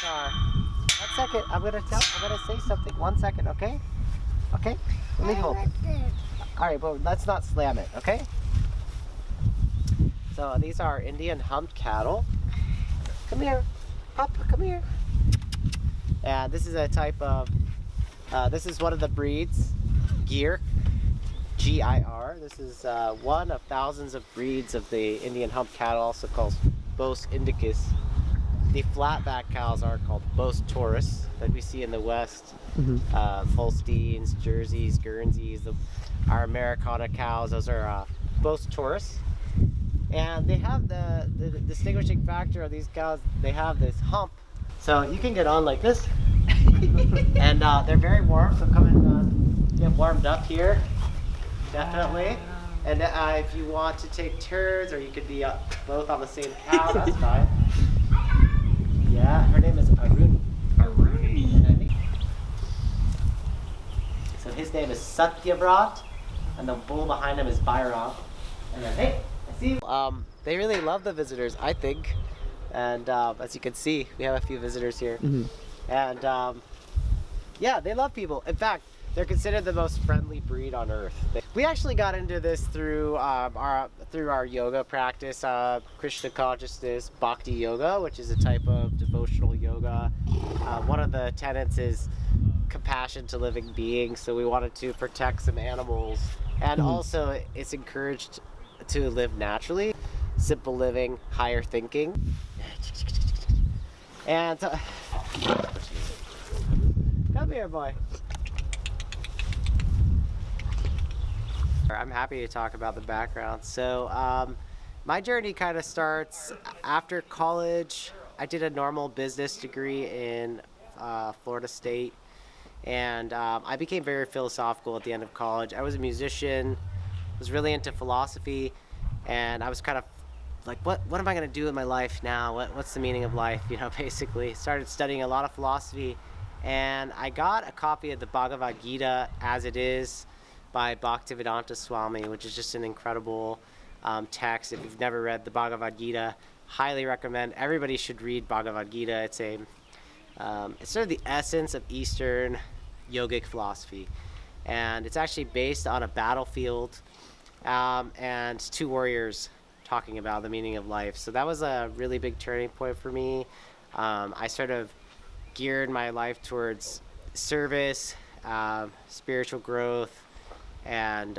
car. 1 second. I'm gonna say something. 1 second, okay? Okay? Let me hold it. Alright, but let's not slam it, okay? So these are Indian humped cattle. Come here. Pup, come here. And this is a type of, this is one of the breeds, Gir, G-I-R. This is one of thousands of breeds of the Indian humped cattle, also called Bos indicus. The flatback cows are called Bos taurus, that we see in the West. Holsteins, Jerseys, Guernseys, our Americana cows, those are Bos taurus. And they have the distinguishing factor of these cows, they have this hump. So you can get on like this. And they're very warm, so come and get warmed up here, definitely. And if you want to take turns, or you could be both on the same cow, that's fine. Yeah, her name is Aruni. Aruni. So his name is Satyavrat, and the bull behind him is Bhairav. And then, hey, I see you. They really love the visitors, I think. And as you can see, we have a few visitors here. And yeah, they love people. In fact, they're considered the most friendly breed on earth. We actually got into this through our yoga practice, Krishna consciousness, Bhakti yoga, which is a type of devotional yoga. One of the tenets is compassion to living beings, so we wanted to protect some animals. And also, it's encouraged to live naturally, simple living, higher thinking. And come here, boy. I'm happy to talk about the background. So my journey kind of starts after college. I did a normal business degree in Florida State, and I became very philosophical at the end of college. I was a musician, was really into philosophy, and I was kind of like, what am I going to do in my life now? What's the meaning of life? You know, basically. Started studying a lot of philosophy, and I got a copy of the Bhagavad Gita as it is by Bhaktivedanta Swami, which is just an incredible text. If you've never read the Bhagavad Gita, highly recommend. Everybody should read Bhagavad Gita. It's sort of the essence of Eastern yogic philosophy, and it's actually based on a battlefield and two warriors talking about the meaning of life. So that was a really big turning point for me. I sort of geared my life towards service, spiritual growth, and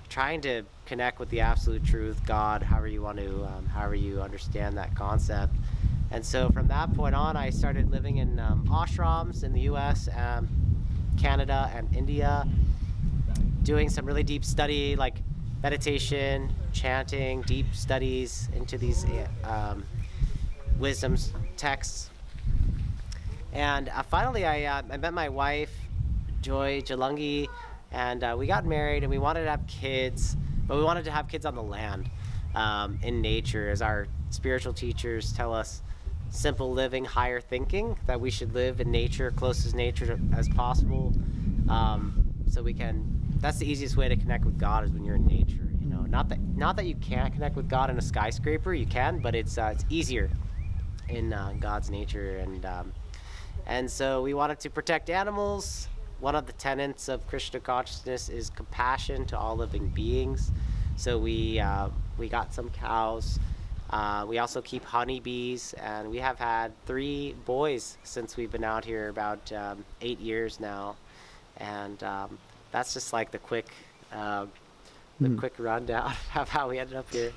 trying to connect with the absolute truth, God, however you understand that concept. And so from that point on, I started living in ashrams in the US, Canada, and India, doing some really deep study, like meditation, chanting, deep studies into these wisdom texts. And finally, I met my wife, Joy Jalangi, and we got married, and we wanted to have kids, but we wanted to have kids on the land, in nature, as our spiritual teachers tell us, simple living, higher thinking, that we should live in nature, close as nature as possible, so we can. That's the easiest way to connect with God, is when you're in nature. You know, not that you can't connect with God in a skyscraper. You can, but it's easier in God's nature, and so we wanted to protect animals. One of the tenets of Krishna consciousness is compassion to all living beings. So we got some cows. We also keep honeybees, and we have had 3 boys since we've been out here, about 8 years now. And that's just like the quick rundown of how we ended up here.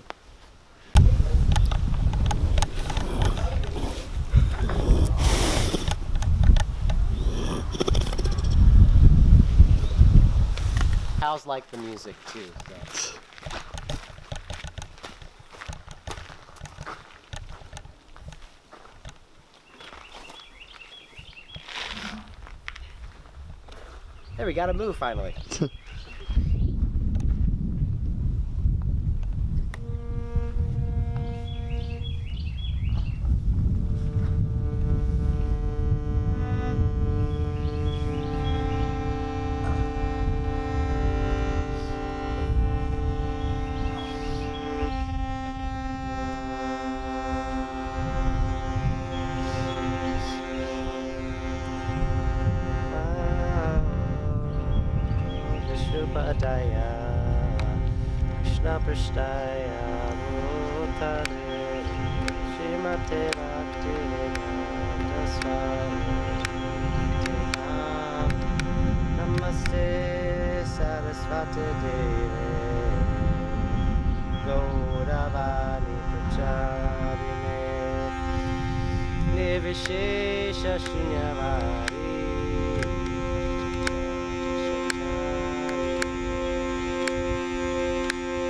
Cows like the music too. So. There, we gotta move finally. Padaya Krishna Prashtaya Bhutale Srimate Bhaktivedanta Swami Namaste Sarasvati Deve Gauravani Pracharine Nirvishesha Shunyavadi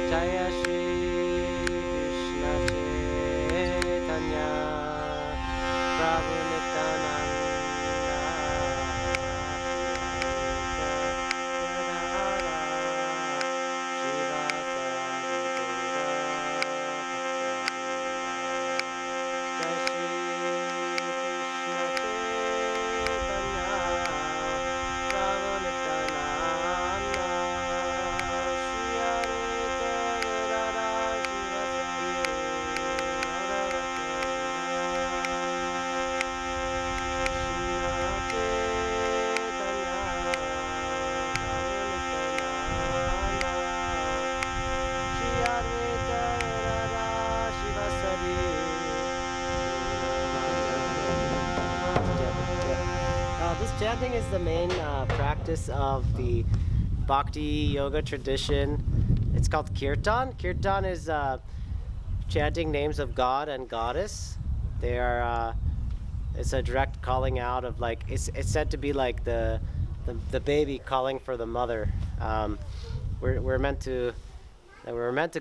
Jaya Shri Krishna Chaitanya Prabhu Nityananda This chanting is the main practice of the Bhakti yoga tradition. It's called Kirtan. Kirtan is chanting names of God and Goddess. They are. It's a direct calling out of like. It's said to be like the baby calling for the mother. We're meant to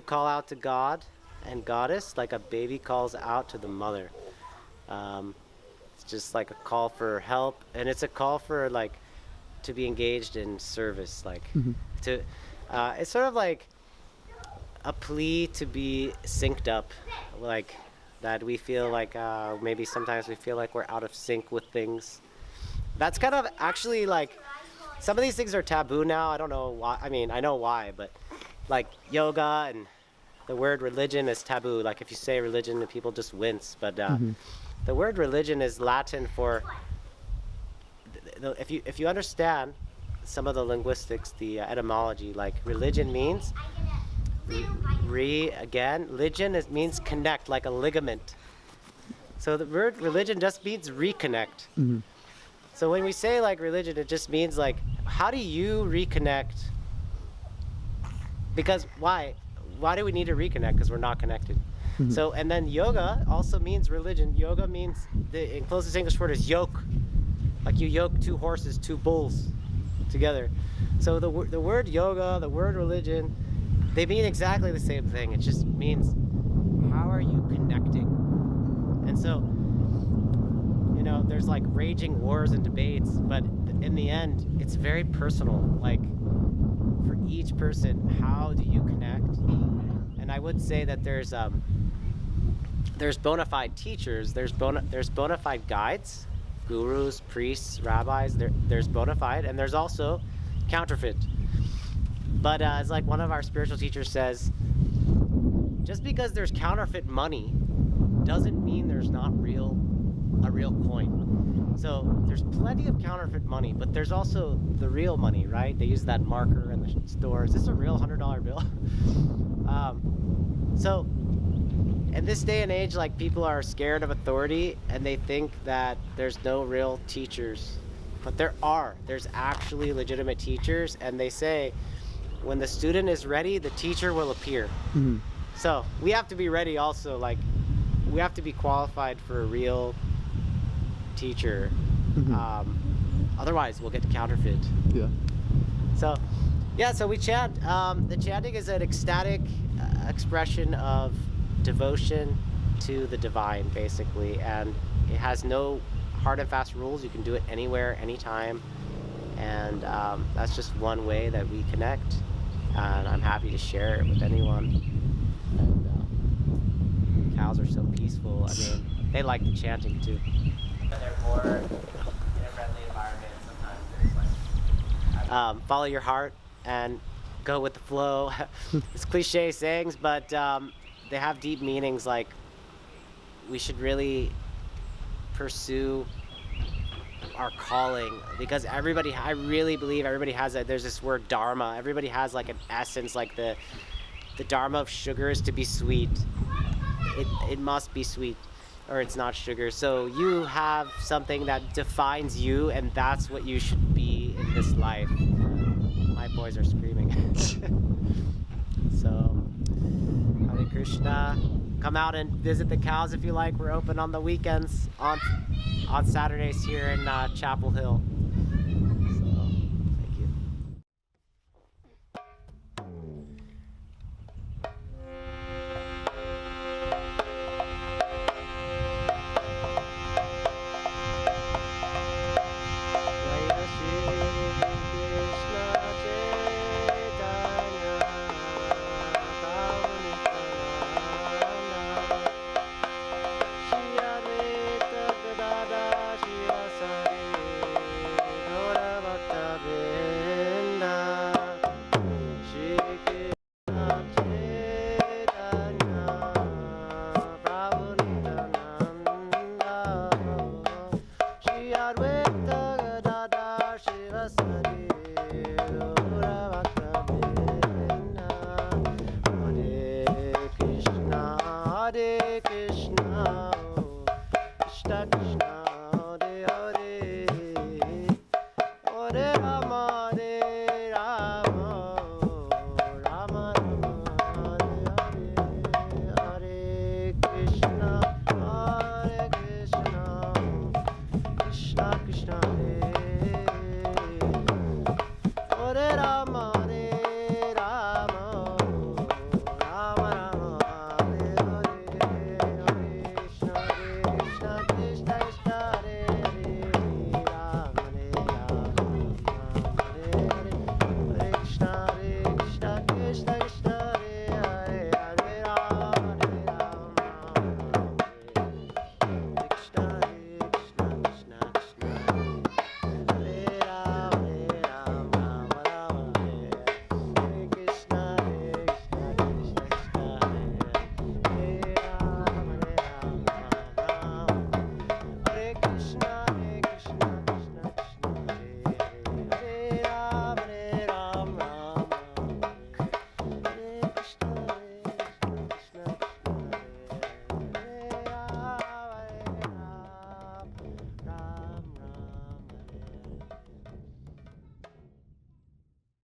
call out to God and Goddess like a baby calls out to the mother. It's just like a call for help, and it's a call for like to be engaged in service, like to. It's sort of like a plea to be synced up, like that we feel like maybe sometimes we feel like we're out of sync with things. That's kind of actually like some of these things are taboo now. I don't know why. I mean, I know why, but like yoga and the word religion is taboo. Like if you say religion, people just wince. But the word religion is Latin for. If you understand some of the linguistics, the etymology, like religion means religion means connect, like a ligament. So the word religion just means reconnect. So when we say like religion, it just means like, how do you reconnect? Because why do we need to reconnect? Because we're not connected. So, and then yoga also means religion. Yoga means, the closest English word is yoke. Like you yoke two horses, two bulls together. So the word yoga, the word religion, they mean exactly the same thing. It just means, how are you connecting? And so, you know, there's like raging wars and debates, but in the end, it's very personal. Like for each person, how do you connect? And I would say that there's bona fide teachers, there's bona fide guides, gurus, priests, rabbis. There's bona fide, and there's also counterfeit. But it's like one of our spiritual teachers says, just because there's counterfeit money doesn't mean there's not a real coin. So there's plenty of counterfeit money, but there's also the real money, right? They use that marker in the store. Is this a real $100 bill? So in this day and age, like people are scared of authority and they think that there's no real teachers, but there's actually legitimate teachers, and they say when the student is ready, the teacher will appear. So we have to be ready also, like we have to be qualified for a real teacher. Otherwise we'll get counterfeit. So we chant. The chanting is an ecstatic expression of devotion to the divine, basically, and it has no hard and fast rules. You can do it anywhere, anytime, and that's just one way that we connect, and I'm happy to share it with anyone. And cows are so peaceful. I mean, they like the chanting too. When they're bored in a friendly environment, sometimes there's like follow your heart and go with the flow. It's cliche sayings, but they have deep meanings. Like we should really pursue our calling, because I really believe everybody has a, there's this word dharma. Everybody has like an essence, like the dharma of sugar is to be sweet. It must be sweet or it's not sugar. So you have something that defines you, and that's what you should be in this life. My boys are screaming. So, Hare Krishna. Come out and visit the cows if you like. We're open on the weekends, on Saturdays here in Chapel Hill. So, thank you. Hare Krishna, Krishna Krishna, Hare Hare, Hare Rama.